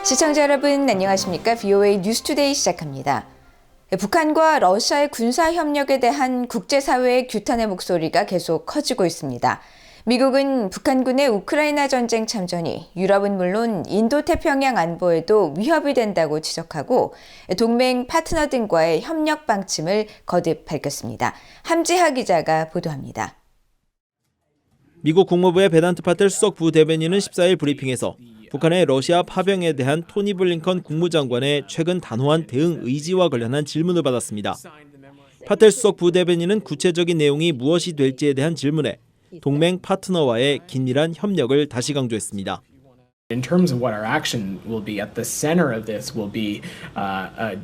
시청자 여러분 안녕하십니까? VOA 뉴스투데이 시작합니다. 북한과 러시아의 군사협력에 대한 국제사회의 규탄의 목소리가 계속 커지고 있습니다. 미국은 북한군의 우크라이나 전쟁 참전이 유럽은 물론 인도태평양 안보에도 위협이 된다고 지적하고 동맹 파트너 등과의 협력 방침을 거듭 밝혔습니다. 함지하 기자가 보도합니다. 미국 국무부의 베단트 파텔 수석 부대변인은 14일 브리핑에서 북한의 러시아 파병에 대한 토니 블링컨 국무장관의 최근 단호한 대응 의지와 관련한 질문을 받았습니다. 파텔 수석 부대변인은 구체적인 내용이 무엇이 될지에 대한 질문에 동맹 파트너와의 긴밀한 협력을 다시 강조했습니다. In terms of what our action will be, at the center of this will be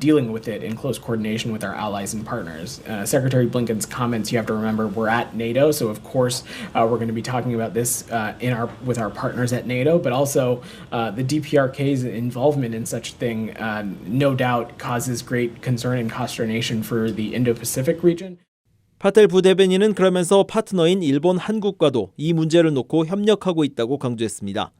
dealing with it in close coordination with our allies and partners. Secretary Blinken's comments, you have to remember, we're at NATO, so of course we're going to be talking about this with our partners at NATO, but also the DPRK's involvement in such a thing no doubt causes great concern and consternation for the Indo-Pacific region. 파텔 부대변인은 그러면서 파트너인 일본, 한국과도 이 문제를 놓고 협력하고 있다고 강조했습니다.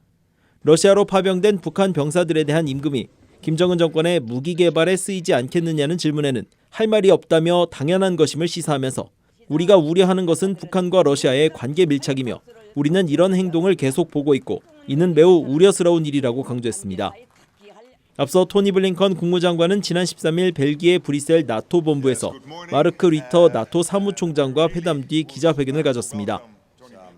러시아로 파병된 북한 병사들에 대한 임금이 김정은 정권의 무기 개발에 쓰이지 않겠느냐는 질문에는 할 말이 없다며 당연한 것임을 시사하면서 우리가 우려하는 것은 북한과 러시아의 관계 밀착이며 우리는 이런 행동을 계속 보고 있고 이는 매우 우려스러운 일이라고 강조했습니다. 앞서 토니 블링컨 국무장관은 지난 13일 벨기에 브뤼셀 나토 본부에서 마르크 리터 나토 사무총장과 회담 뒤 기자회견을 가졌습니다.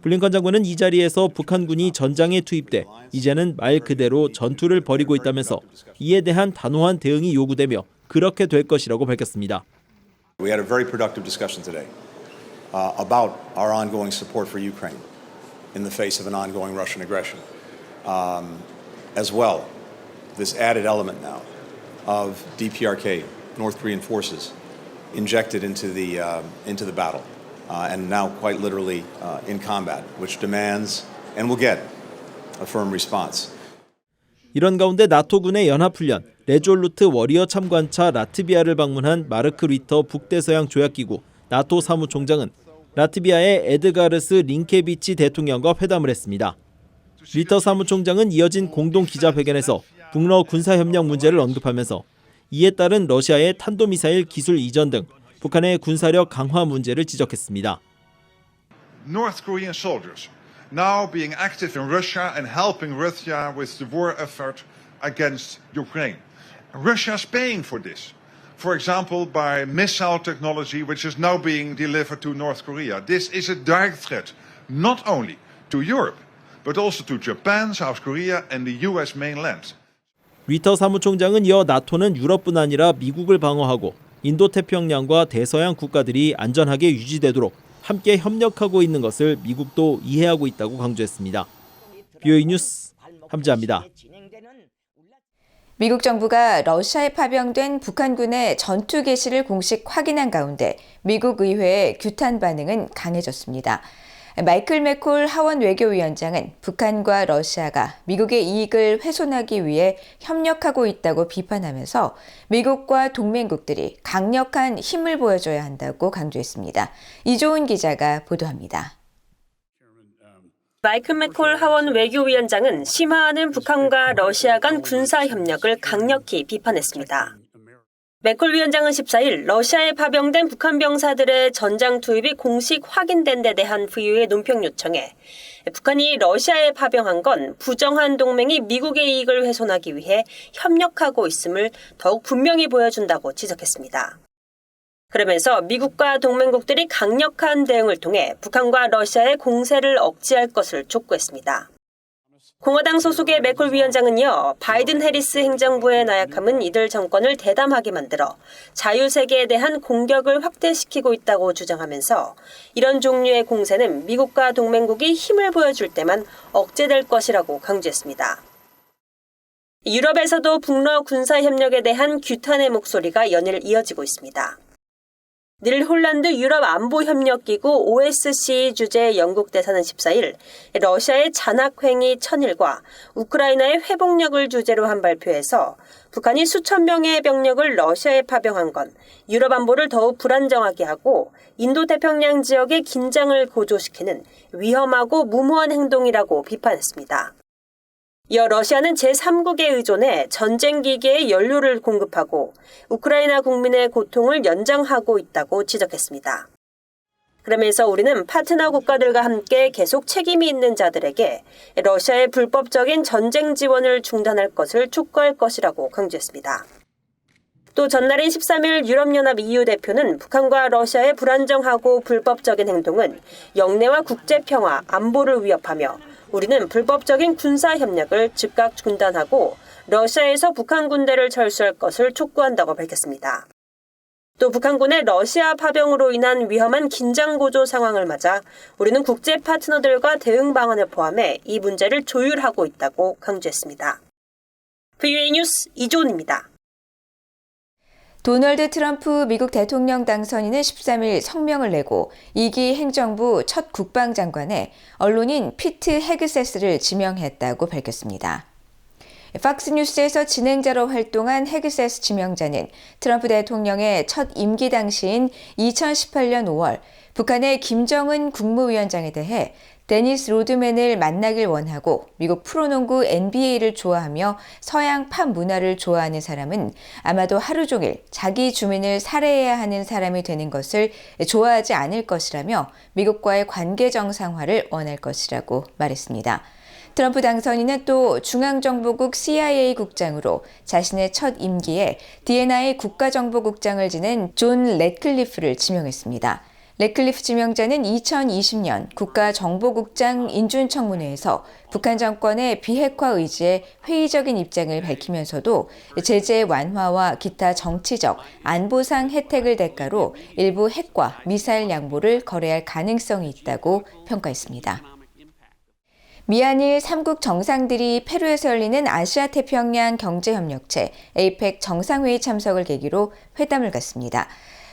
블링컨 장관은 이 자리에서 북한군이 전장에 투입돼 이제는 말 그대로 전투를 벌이고 있다면서 이에 대한 단호한 대응이 요구되며 그렇게 될 것이라고 밝혔습니다. We had a very productive discussion today about our ongoing support for Ukraine in the face of an ongoing Russian aggression. As well, this added element now of DPRK, North Korean forces, injected into the battle. And now quite literally in combat, which demands and will get a firm response. 이런 가운데 나토군의 연합훈련 레졸루트 워리어 참관차 라트비아를 방문한 마르크 리터 북대서양 조약기구 나토 사무총장은 라트비아의 에드가르스 링케비치 대통령과 회담을 했습니다. 리터 사무총장은 이어진 공동 기자회견에서 북러 군사협력 문제를 언급하면서 이에 따른 러시아의 탄도미사일 기술 이전 등 북한의 군사력 강화 문제를 지적했습니다. North Korean soldiers now being active in Russia and helping Russia with the war effort against Ukraine. Russia is paying for this. For example, by missile technology which is now being delivered to North Korea. This is a direct threat not only to Europe but also to Japan, South Korea and the US mainland. 리터 사무총장은 이어 나토는 유럽뿐 아니라 미국을 방어하고 인도태평양과 대서양 국가들이 안전하게 유지되도록 함께 협력하고 있는 것을 미국도 이해하고 있다고 강조했습니다. VOA 뉴스 함지하입니다. 미국 정부가 러시아에 파병된 북한군의 전투 개시를 공식 확인한 가운데 미국 의회의 규탄 반응은 강해졌습니다. 마이클 맥콜 하원 외교위원장은 북한과 러시아가 미국의 이익을 훼손하기 위해 협력하고 있다고 비판하면서 미국과 동맹국들이 강력한 힘을 보여줘야 한다고 강조했습니다. 이조은 기자가 보도합니다. 마이클 맥콜 하원 외교위원장은 심화하는 북한과 러시아 간 군사 협력을 강력히 비판했습니다. 맥콜 위원장은 14일 러시아에 파병된 북한 병사들의 전장 투입이 공식 확인된 데 대한 VOA의 논평 요청에 북한이 러시아에 파병한 건 부정한 동맹이 미국의 이익을 훼손하기 위해 협력하고 있음을 더욱 분명히 보여준다고 지적했습니다. 그러면서 미국과 동맹국들이 강력한 대응을 통해 북한과 러시아의 공세를 억제할 것을 촉구했습니다. 공화당 소속의 맥콜 위원장은요, 바이든 해리스 행정부의 나약함은 이들 정권을 대담하게 만들어 자유세계에 대한 공격을 확대시키고 있다고 주장하면서 이런 종류의 공세는 미국과 동맹국이 힘을 보여줄 때만 억제될 것이라고 강조했습니다. 유럽에서도 북러 군사협력에 대한 규탄의 목소리가 연일 이어지고 있습니다. 늘 홀란드 유럽안보협력기구 OSCE 주재 영국 대사는 14일 러시아의 잔악행위 천일과 우크라이나의 회복력을 주제로 한 발표에서 북한이 수천 명의 병력을 러시아에 파병한 건 유럽 안보를 더욱 불안정하게 하고 인도태평양 지역의 긴장을 고조시키는 위험하고 무모한 행동이라고 비판했습니다. 이어 러시아는 제3국에 의존해 전쟁 기계에 연료를 공급하고 우크라이나 국민의 고통을 연장하고 있다고 지적했습니다. 그러면서 우리는 파트너 국가들과 함께 계속 책임이 있는 자들에게 러시아의 불법적인 전쟁 지원을 중단할 것을 촉구할 것이라고 강조했습니다. 또 전날인 13일 유럽연합 EU 대표는 북한과 러시아의 불안정하고 불법적인 행동은 영내와 국제평화, 안보를 위협하며 우리는 불법적인 군사협력을 즉각 중단하고 러시아에서 북한 군대를 철수할 것을 촉구한다고 밝혔습니다. 또 북한군의 러시아 파병으로 인한 위험한 긴장고조 상황을 맞아 우리는 국제 파트너들과 대응 방안을 포함해 이 문제를 조율하고 있다고 강조했습니다. VOA 뉴스 이조은입니다. 도널드 트럼프 미국 대통령 당선인은 13일 성명을 내고 2기 행정부 첫 국방장관에 언론인 피트 헤그세스를 지명했다고 밝혔습니다. 팍스뉴스에서 진행자로 활동한 헤그세스 지명자는 트럼프 대통령의 첫 임기 당시인 2018년 5월 북한의 김정은 국무위원장에 대해 데니스 로드맨을 만나길 원하고 미국 프로농구 NBA를 좋아하며 서양 팝 문화를 좋아하는 사람은 아마도 하루 종일 자기 주민을 살해해야 하는 사람이 되는 것을 좋아하지 않을 것이라며 미국과의 관계 정상화를 원할 것이라고 말했습니다. 트럼프 당선인은 또 중앙정보국 CIA 국장으로 자신의 첫 임기에 DNI 국가정보국장을 지낸 존 래클리프를 지명했습니다. 래클리프 지명자는 2020년 국가정보국장 인준청문회에서 북한 정권의 비핵화 의지에 회의적인 입장을 밝히면서도 제재 완화와 기타 정치적, 안보상 혜택을 대가로 일부 핵과 미사일 양보를 거래할 가능성이 있다고 평가했습니다. 미한일 3국 정상들이 페루에서 열리는 아시아태평양 경제협력체 APEC 정상회의 참석을 계기로 회담을 갖습니다.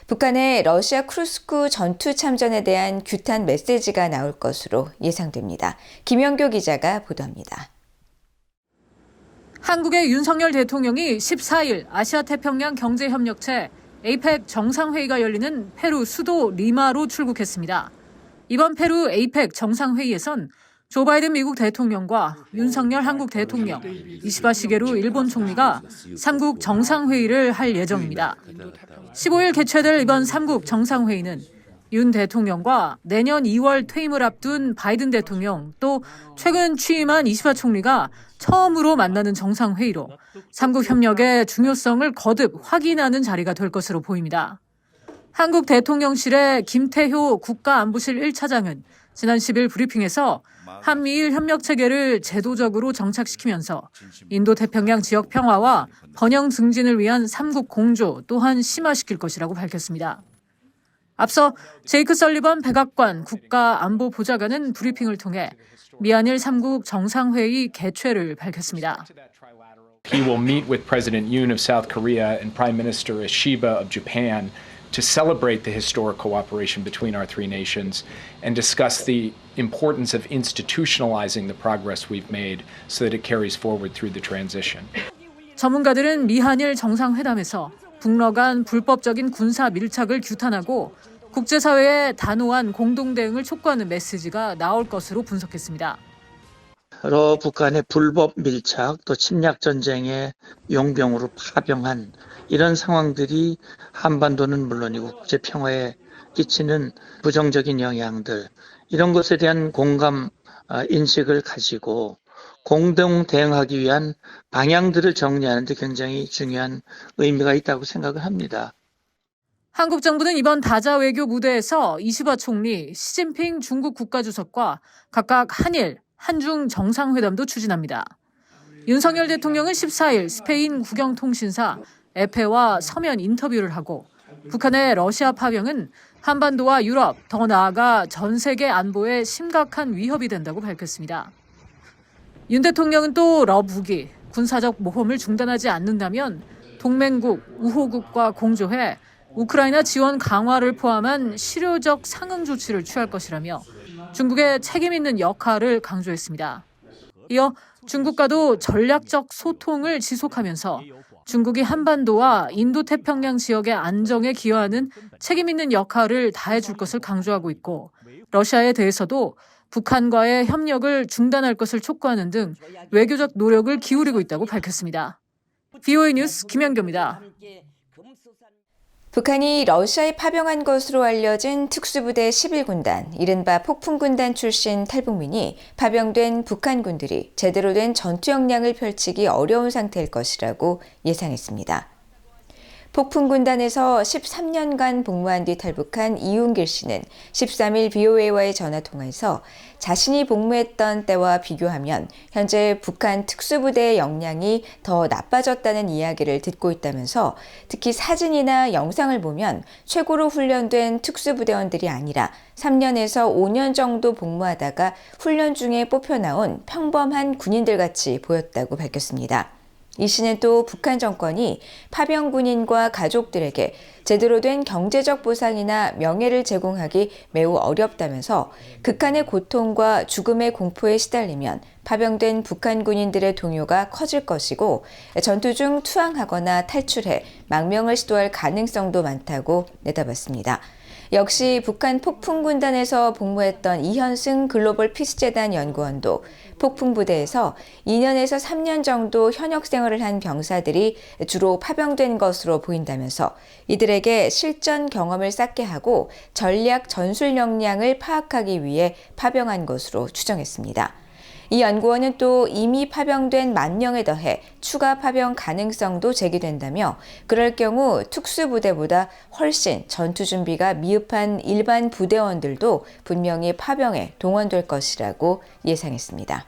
북한의 러시아 크루스크 전투 참전에 대한 규탄 메시지가 나올 것으로 예상됩니다. 김영교 기자가 보도합니다. 한국의 윤석열 대통령이 14일 아시아태평양 경제협력체 APEC 정상회의가 열리는 페루 수도 리마로 출국했습니다. 이번 페루 APEC 정상회의에선 조 바이든 미국 대통령과 윤석열 한국 대통령, 이시바 시게루 일본 총리가 3국 정상회의를 할 예정입니다. 15일 개최될 이번 3국 정상회의는 윤 대통령과 내년 2월 퇴임을 앞둔 바이든 대통령 또 최근 취임한 이시바 총리가 처음으로 만나는 정상회의로 3국 협력의 중요성을 거듭 확인하는 자리가 될 것으로 보입니다. 한국 대통령실의 김태효 국가안보실 1차장은 지난 10일 브리핑에서 한미일 협력체계를 제도적으로 정착시키면서 인도태평양 지역 평화와 번영 증진을 위한 3국 공조 또한 심화시킬 것이라고 밝혔습니다. 앞서 제이크 설리번 백악관 국가안보보좌관은 브리핑을 통해 미한일 3국 정상회의 개최를 밝혔습니다. He will meet with President Yoon of South Korea and Prime Minister Ishiba of Japan to celebrate the historic cooperation between our three nations and discuss the importance of institutionalizing the progress we've made so that it carries forward through the transition. 전문가들은 미한일 정상회담에서 북러 간 불법적인 군사 밀착을 규탄하고 국제사회의 단호한 공동대응을 촉구하는 메시지가 나올 것으로 분석했습니다. 여러 북한의 불법 밀착 또 침략 전쟁의 용병으로 파병한 이런 상황들이 한반도는 물론이고 국제 평화에 끼치는 부정적인 영향들 이런 것에 대한 공감 인식을 가지고 공동 대응하기 위한 방향들을 정리하는 데 굉장히 중요한 의미가 있다고 생각을 합니다. 한국 정부는 이번 다자 외교 무대에서 이시바 총리, 시진핑 중국 국가주석과 각각 한일, 한중 정상회담도 추진합니다. 윤석열 대통령은 14일 스페인 국영통신사 에페와 서면 인터뷰를 하고 북한의 러시아 파병은 한반도와 유럽, 더 나아가 전 세계 안보에 심각한 위협이 된다고 밝혔습니다. 윤 대통령은 또 러북이 군사적 모험을 중단하지 않는다면 동맹국, 우호국과 공조해 우크라이나 지원 강화를 포함한 실효적 상응 조치를 취할 것이라며 중국의 책임 있는 역할을 강조했습니다. 이어 중국과도 전략적 소통을 지속하면서 중국이 한반도와 인도태평양 지역의 안정에 기여하는 책임 있는 역할을 다해줄 것을 강조하고 있고 러시아에 대해서도 북한과의 협력을 중단할 것을 촉구하는 등 외교적 노력을 기울이고 있다고 밝혔습니다. VOA 뉴스 김현교입니다. 북한이 러시아에 파병한 것으로 알려진 특수부대 11군단, 이른바 폭풍군단 출신 탈북민이 파병된 북한군들이 제대로 된 전투 역량을 펼치기 어려운 상태일 것이라고 예상했습니다. 폭풍군단에서 13년간 복무한 뒤 탈북한 이웅길 씨는 13일 VOA와의 전화통화에서 자신이 복무했던 때와 비교하면 현재 북한 특수부대의 역량이 더 나빠졌다는 이야기를 듣고 있다면서 특히 사진이나 영상을 보면 최고로 훈련된 특수부대원들이 아니라 3년에서 5년 정도 복무하다가 훈련 중에 뽑혀나온 평범한 군인들 같이 보였다고 밝혔습니다. 이 씨는 또 북한 정권이 파병 군인과 가족들에게 제대로 된 경제적 보상이나 명예를 제공하기 매우 어렵다면서 극한의 고통과 죽음의 공포에 시달리면 파병된 북한 군인들의 동요가 커질 것이고 전투 중 투항하거나 탈출해 망명을 시도할 가능성도 많다고 내다봤습니다. 역시 북한 폭풍군단에서 복무했던 이현승 글로벌 피스재단 연구원도 폭풍부대에서 2년에서 3년 정도 현역 생활을 한 병사들이 주로 파병된 것으로 보인다면서 이들에게 실전 경험을 쌓게 하고 전략 전술 역량을 파악하기 위해 파병한 것으로 추정했습니다. 이 연구원은 또 이미 파병된 10,000명에 더해 추가 파병 가능성도 제기된다며 그럴 경우 특수부대보다 훨씬 전투 준비가 미흡한 일반 부대원들도 분명히 파병에 동원될 것이라고 예상했습니다.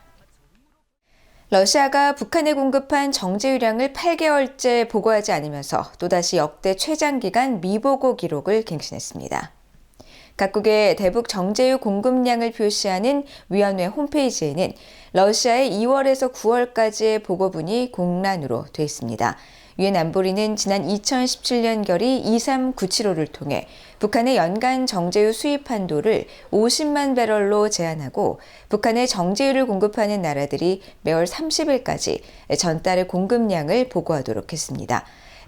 러시아가 북한에 공급한 정제유량을 8개월째 보고하지 않으면서 또다시 역대 최장기간 미보고 기록을 갱신했습니다. 각국의 대북 정제유 공급량을 표시하는 위원회 홈페이지에는 러시아의 2월에서 9월까지의 보고분이 공란으로 돼 있습니다. 유엔 안보리는 지난 2017년 결의 23975를 통해 북한의 연간 정제유 수입 한도를 50만 배럴로 제한하고 북한에 정제유를 공급하는 나라들이 매월 30일까지 전달의 공급량을 보고하도록 했습니다.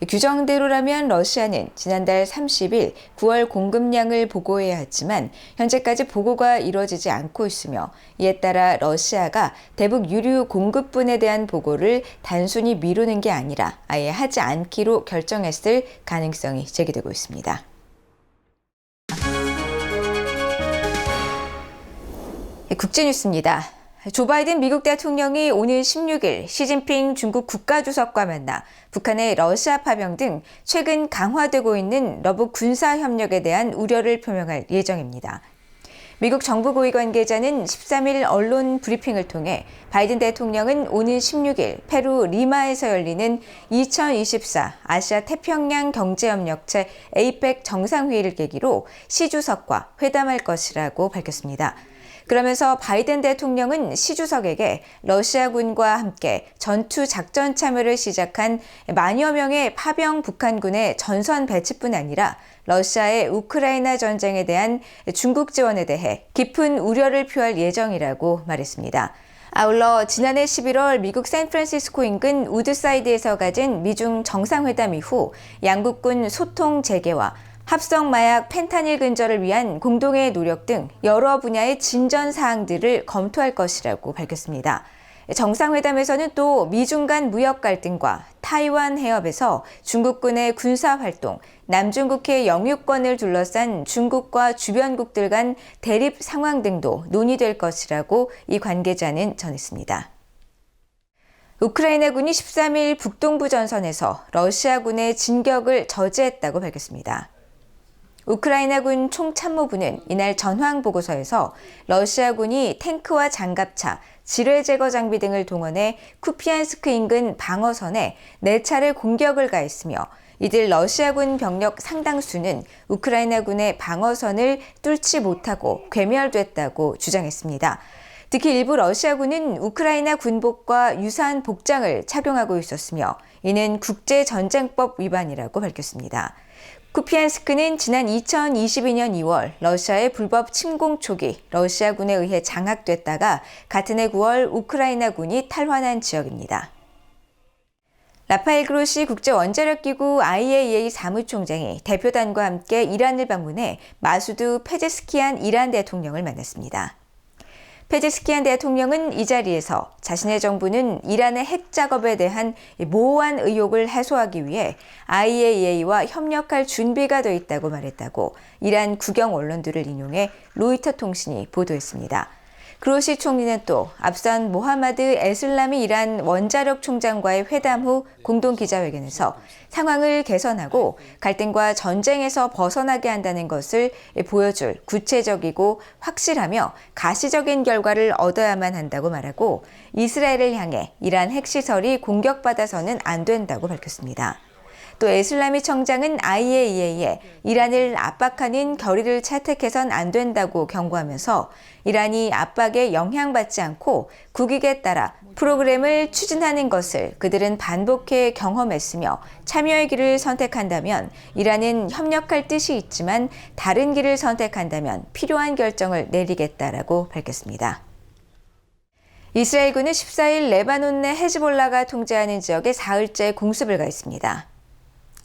규정대로라면 러시아는 지난달 30일 9월 공급량을 보고해야 했지만 현재까지 보고가 이루어지지 않고 있으며 이에 따라 러시아가 대북 유류 공급분에 대한 보고를 단순히 미루는 게 아니라 아예 하지 않기로 결정했을 가능성이 제기되고 있습니다. 국제뉴스입니다. 조 바이든 미국 대통령이 오는 16일 시진핑 중국 국가주석과 만나 북한의 러시아 파병 등 최근 강화되고 있는 러북 군사 협력에 대한 우려를 표명할 예정입니다. 미국 정부 고위 관계자는 13일 언론 브리핑을 통해 바이든 대통령은 오는 16일 페루 리마에서 열리는 2024 아시아 태평양 경제협력체 APEC 정상회의를 계기로 시 주석과 회담할 것이라고 밝혔습니다. 그러면서 바이든 대통령은 시 주석에게 러시아군과 함께 전투 작전 참여를 시작한 만여 명의 파병 북한군의 전선 배치뿐 아니라 러시아의 우크라이나 전쟁에 대한 중국 지원에 대해 깊은 우려를 표할 예정이라고 말했습니다. 아울러 지난해 11월 미국 샌프란시스코 인근 우드사이드에서 가진 미중 정상회담 이후 양국군 소통 재개와 합성 마약 펜타닐 근절을 위한 공동의 노력 등 여러 분야의 진전 사항들을 검토할 것이라고 밝혔습니다. 정상회담에서는 또 미중 간 무역 갈등과 타이완 해협에서 중국군의 군사 활동, 남중국해 영유권을 둘러싼 중국과 주변국들 간 대립 상황 등도 논의될 것이라고 이 관계자는 전했습니다. 우크라이나군이 13일 북동부 전선에서 러시아군의 진격을 저지했다고 밝혔습니다. 우크라이나군 총참모부는 이날 전황 보고서에서 러시아군이 탱크와 장갑차, 지뢰 제거 장비 등을 동원해 쿠피안스크 인근 방어선에 4차례 공격을 가했으며 이들 러시아군 병력 상당수는 우크라이나군의 방어선을 뚫지 못하고 괴멸됐다고 주장했습니다. 특히 일부 러시아군은 우크라이나 군복과 유사한 복장을 착용하고 있었으며 이는 국제전쟁법 위반이라고 밝혔습니다. 쿠피안스크는 지난 2022년 2월 러시아의 불법 침공 초기 러시아군에 의해 장악됐다가 같은 해 9월 우크라이나군이 탈환한 지역입니다. 라파엘 그로시 국제원자력기구 IAEA 사무총장이 대표단과 함께 이란을 방문해 마수드 페제스키안 이란 대통령을 만났습니다. 페제스키안 대통령은 이 자리에서 자신의 정부는 이란의 핵 작업에 대한 모호한 의혹을 해소하기 위해 IAEA와 협력할 준비가 돼 있다고 말했다고 이란 국영 언론들을 인용해 로이터 통신이 보도했습니다. 그로시 총리는 또 앞선 모하마드 에슬라미 이란 원자력 총장과의 회담 후 공동 기자회견에서 상황을 개선하고 갈등과 전쟁에서 벗어나게 한다는 것을 보여줄 구체적이고 확실하며 가시적인 결과를 얻어야만 한다고 말하고 이스라엘을 향해 이란 핵시설이 공격받아서는 안 된다고 밝혔습니다. 또 에슬라미 청장은 IAEA에 이란을 압박하는 결의를 채택해선 안 된다고 경고하면서 이란이 압박에 영향받지 않고 국익에 따라 프로그램을 추진하는 것을 그들은 반복해 경험했으며 참여의 길을 선택한다면 이란은 협력할 뜻이 있지만 다른 길을 선택한다면 필요한 결정을 내리겠다라고 밝혔습니다. 이스라엘군은 14일 레바논 내 헤즈볼라가 통제하는 지역에 사흘째 공습을 가했습니다.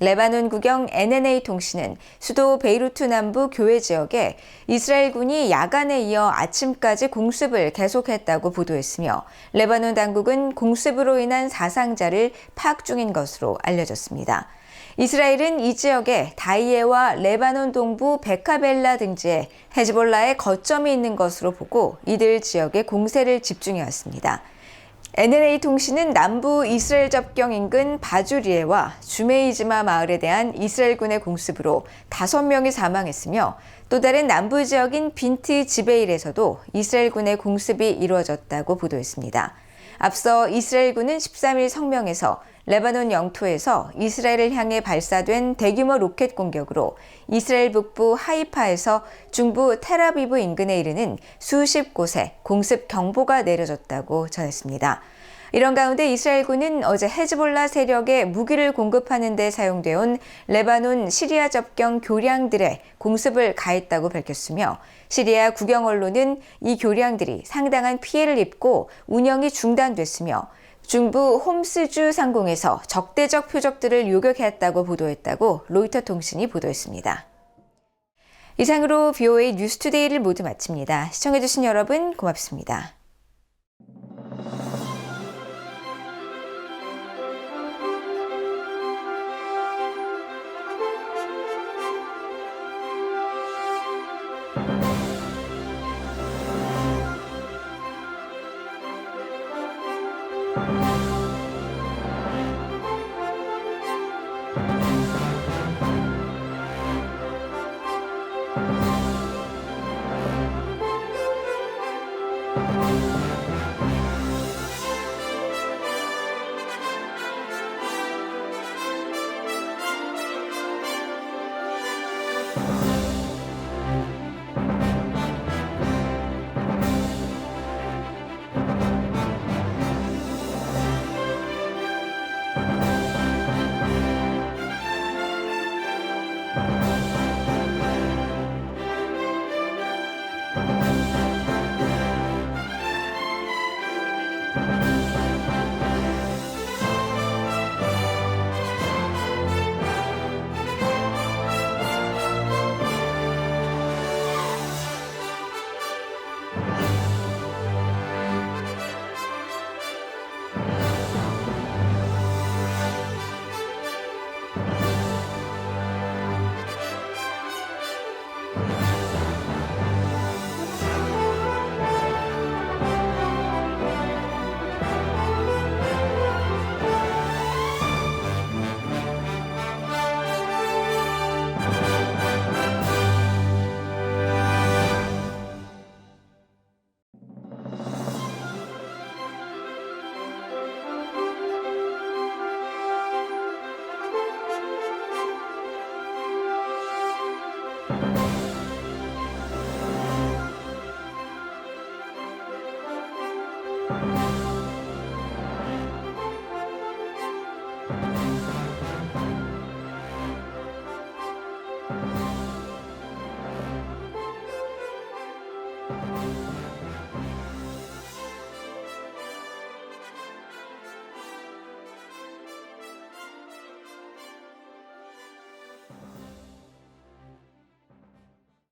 레바논 국영 NNA 통신은 수도 베이루트 남부 교외 지역에 이스라엘군이 야간에 이어 아침까지 공습을 계속했다고 보도했으며 레바논 당국은 공습으로 인한 사상자를 파악 중인 것으로 알려졌습니다. 이스라엘은 이 지역에 다이에와 레바논 동부 베카벨라 등지에 헤즈볼라의 거점이 있는 것으로 보고 이들 지역에 공세를 집중해왔습니다. NNA 통신은 남부 이스라엘 접경 인근 바주리에와 주메이즈마 마을에 대한 이스라엘군의 공습으로 5명이 사망했으며 또 다른 남부 지역인 빈트 지베일에서도 이스라엘군의 공습이 이루어졌다고 보도했습니다. 앞서 이스라엘군은 13일 성명에서 레바논 영토에서 이스라엘을 향해 발사된 대규모 로켓 공격으로 이스라엘 북부 하이파에서 중부 텔아비브 인근에 이르는 수십 곳에 공습 경보가 내려졌다고 전했습니다. 이런 가운데 이스라엘군은 어제 헤즈볼라 세력에 무기를 공급하는 데 사용되어 레바논 시리아 접경 교량들에 공습을 가했다고 밝혔으며 시리아 국영 언론은 이 교량들이 상당한 피해를 입고 운영이 중단됐으며 중부 홈스주 상공에서 적대적 표적들을 요격했다고 보도했다고 로이터 통신이 보도했습니다. 이상으로 VOA 뉴스투데이를 모두 마칩니다. 시청해주신 여러분 고맙습니다.